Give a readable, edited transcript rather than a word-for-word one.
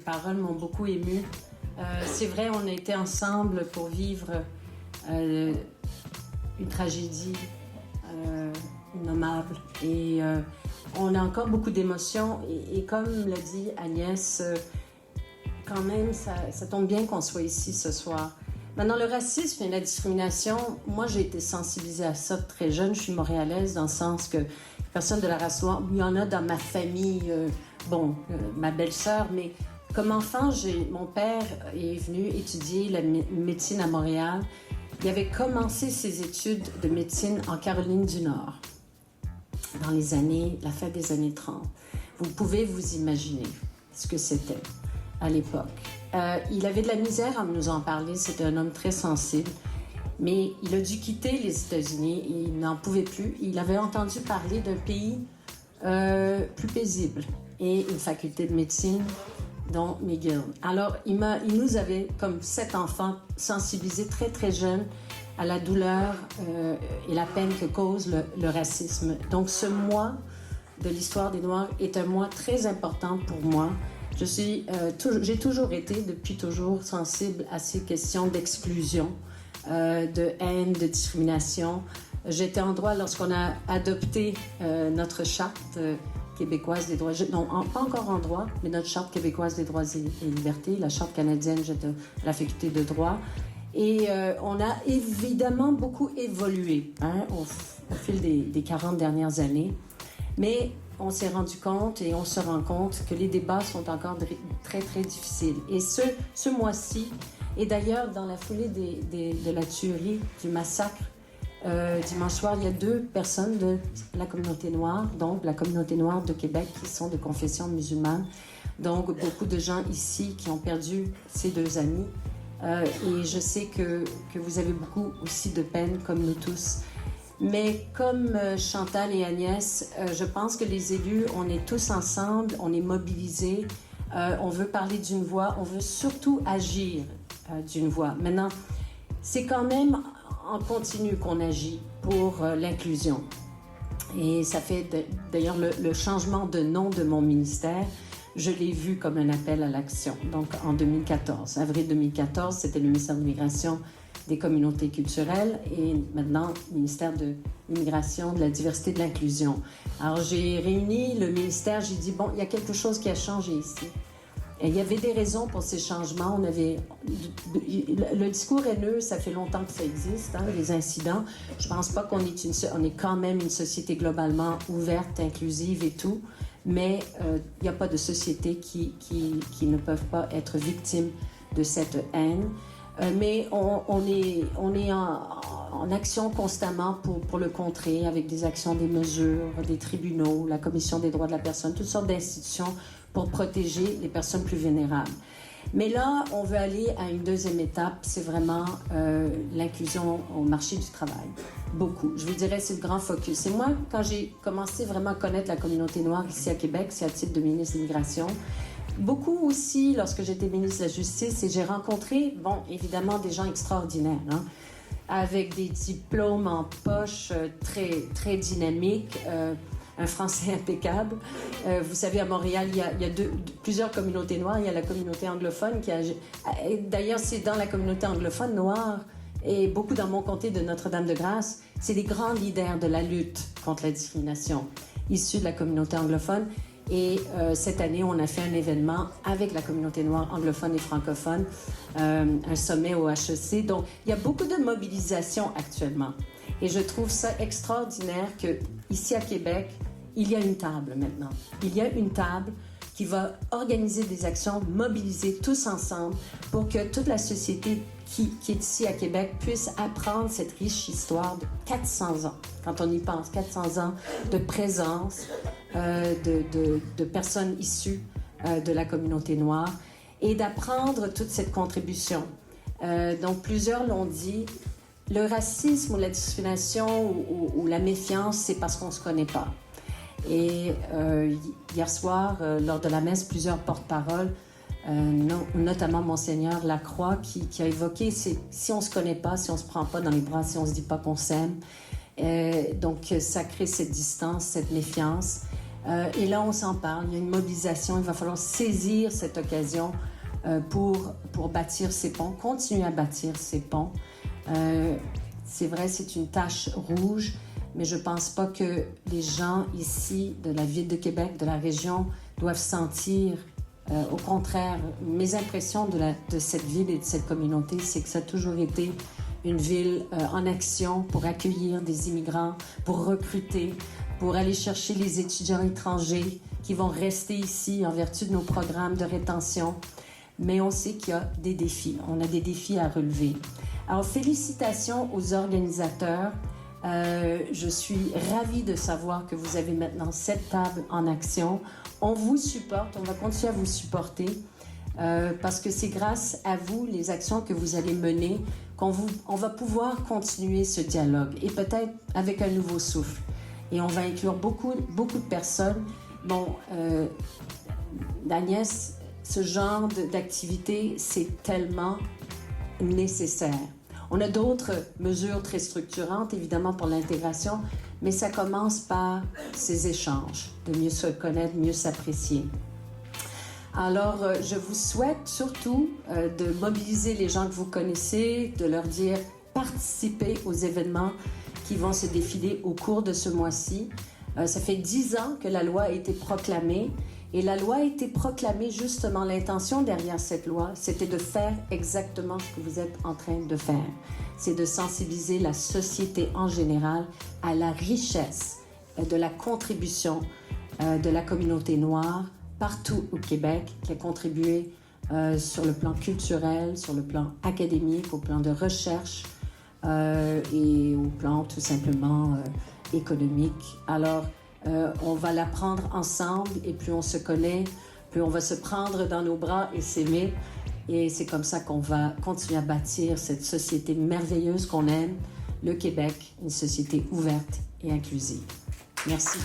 paroles m'ont beaucoup émue. C'est vrai, on a été ensemble pour vivre une tragédie innommable. Et on a encore beaucoup d'émotions. Et comme l'a dit Agnès, quand même, ça tombe bien qu'on soit ici ce soir. Maintenant, le racisme et la discrimination, moi, j'ai été sensibilisée à ça très jeune. Je suis montréalaise dans le sens que personne de la race noire, il y en a dans ma famille, ma belle-sœur, mais comme enfant, mon père est venu étudier la médecine à Montréal. Il avait commencé ses études de médecine en Caroline du Nord, dans la fin des années 30. Vous pouvez vous imaginer ce que c'était à l'époque. Il avait de la misère à nous en parler, c'était un homme très sensible, mais il a dû quitter les États-Unis, il n'en pouvait plus. Il avait entendu parler d'un pays plus paisible et une faculté de médecine, dont McGill. Alors, il nous avait, comme 7 enfants, sensibilisés très très jeunes à la douleur et la peine que cause le racisme. Donc, ce mois de l'histoire des Noirs est un mois très important pour moi. J'ai toujours été, depuis toujours, sensible à ces questions d'exclusion, de haine, de discrimination. J'étais en droit lorsqu'on a adopté notre charte québécoise des droits... Non, pas encore en droit, mais notre charte québécoise des droits et libertés, la charte canadienne, j'étais à la faculté de droit. Et on a évidemment beaucoup évolué au fil des 40 dernières années. Mais on s'est rendu compte et on se rend compte que les débats sont encore très, très difficiles. Et ce mois-ci, et d'ailleurs dans la foulée de la tuerie, du massacre, dimanche soir, il y a 2 personnes de la communauté noire, donc la communauté noire de Québec, qui sont de confession musulmane. Donc beaucoup de gens ici qui ont perdu ces 2 amis. Et je sais que vous avez beaucoup aussi de peine, comme nous tous. Mais comme Chantal et Agnès, je pense que les élus, on est tous ensemble, on est mobilisés, on veut parler d'une voix, on veut surtout agir d'une voix. Maintenant, c'est quand même en continu qu'on agit pour l'inclusion. Et ça fait d'ailleurs le changement de nom de mon ministère. Je l'ai vu comme un appel à l'action. Donc en 2014, avril 2014, c'était le ministère de l'Immigration, des communautés culturelles et maintenant ministère de l'Immigration, de la diversité, de l'inclusion. Alors j'ai réuni le ministère, j'ai dit bon, il y a quelque chose qui a changé ici. Et il y avait des raisons pour ces changements. Le discours haineux, ça fait longtemps que ça existe, les incidents. Je pense pas qu'on est on est quand même une société globalement ouverte, inclusive et tout, mais il n'y a pas de société qui ne peuvent pas être victimes de cette haine. Mais on est en action constamment pour le contrer, avec des actions, des mesures, des tribunaux, la Commission des droits de la personne, toutes sortes d'institutions pour protéger les personnes plus vulnérables. Mais là, on veut aller à une deuxième étape, c'est vraiment l'inclusion au marché du travail. Beaucoup. Je vous dirais, c'est le grand focus. Et moi, quand j'ai commencé vraiment à connaître la communauté noire ici à Québec, c'est à titre de ministre de l'Immigration, beaucoup aussi, lorsque j'étais ministre de la Justice, et j'ai rencontré, évidemment, des gens extraordinaires, avec des diplômes en poche très, très dynamiques, un français impeccable. Vous savez, à Montréal, il y a plusieurs communautés noires. Il y a la communauté anglophone qui a... D'ailleurs, c'est dans la communauté anglophone noire, et beaucoup dans mon comté de Notre-Dame-de-Grâce, c'est des grands leaders de la lutte contre la discrimination, issus de la communauté anglophone. Et cette année, on a fait un événement avec la communauté noire anglophone et francophone, un sommet au HEC. Donc, il y a beaucoup de mobilisation actuellement. Et je trouve ça extraordinaire que ici à Québec, il y a une table maintenant. Il y a une table qui va organiser des actions, mobiliser tous ensemble pour que toute la société qui est ici à Québec puisse apprendre cette riche histoire de 400 ans. Quand on y pense, 400 ans de présence de personnes issues de la communauté noire et d'apprendre toute cette contribution. Donc, plusieurs l'ont dit, le racisme ou la discrimination ou la méfiance, c'est parce qu'on ne se connaît pas. Et hier soir, lors de la messe, plusieurs porte-paroles, notamment Monseigneur Lacroix, qui a évoqué, si on ne se connaît pas, si on ne se prend pas dans les bras, si on ne se dit pas qu'on s'aime, donc ça crée cette distance, cette méfiance. Et là, on s'en parle. Il y a une mobilisation. Il va falloir saisir cette occasion pour bâtir ces ponts, continuer à bâtir ces ponts. C'est vrai, c'est une tache rouge, mais je ne pense pas que les gens ici, de la ville de Québec, de la région, doivent sentir. Au contraire, mes impressions de cette ville et de cette communauté, c'est que ça a toujours été une ville en action pour accueillir des immigrants, pour recruter, pour aller chercher les étudiants étrangers qui vont rester ici en vertu de nos programmes de rétention. Mais on sait qu'il y a des défis. On a des défis à relever. Alors, félicitations aux organisateurs. Je suis ravie de savoir que vous avez maintenant cette table en action. On vous supporte, on va continuer à vous supporter parce que c'est grâce à vous, les actions que vous allez mener, on va pouvoir continuer ce dialogue et peut-être avec un nouveau souffle. Et on va inclure beaucoup de personnes. Bon, Agnès, ce genre d'activité, c'est tellement nécessaire. On a d'autres mesures très structurantes, évidemment, pour l'intégration, mais ça commence par ces échanges, de mieux se connaître, mieux s'apprécier. Alors, je vous souhaite surtout de mobiliser les gens que vous connaissez, de leur dire participez aux événements qui vont se défiler au cours de ce mois-ci. Ça fait 10 ans que la loi a été proclamée. Et la loi a été proclamée, justement, l'intention derrière cette loi, c'était de faire exactement ce que vous êtes en train de faire. C'est de sensibiliser la société en général à la richesse de la contribution de la communauté noire partout au Québec, qui a contribué sur le plan culturel, sur le plan académique, au plan de recherche et au plan tout simplement économique. Alors, on va l'apprendre ensemble et plus on se connaît, plus on va se prendre dans nos bras et s'aimer. Et c'est comme ça qu'on va continuer à bâtir cette société merveilleuse qu'on aime, le Québec, une société ouverte et inclusive. Merci.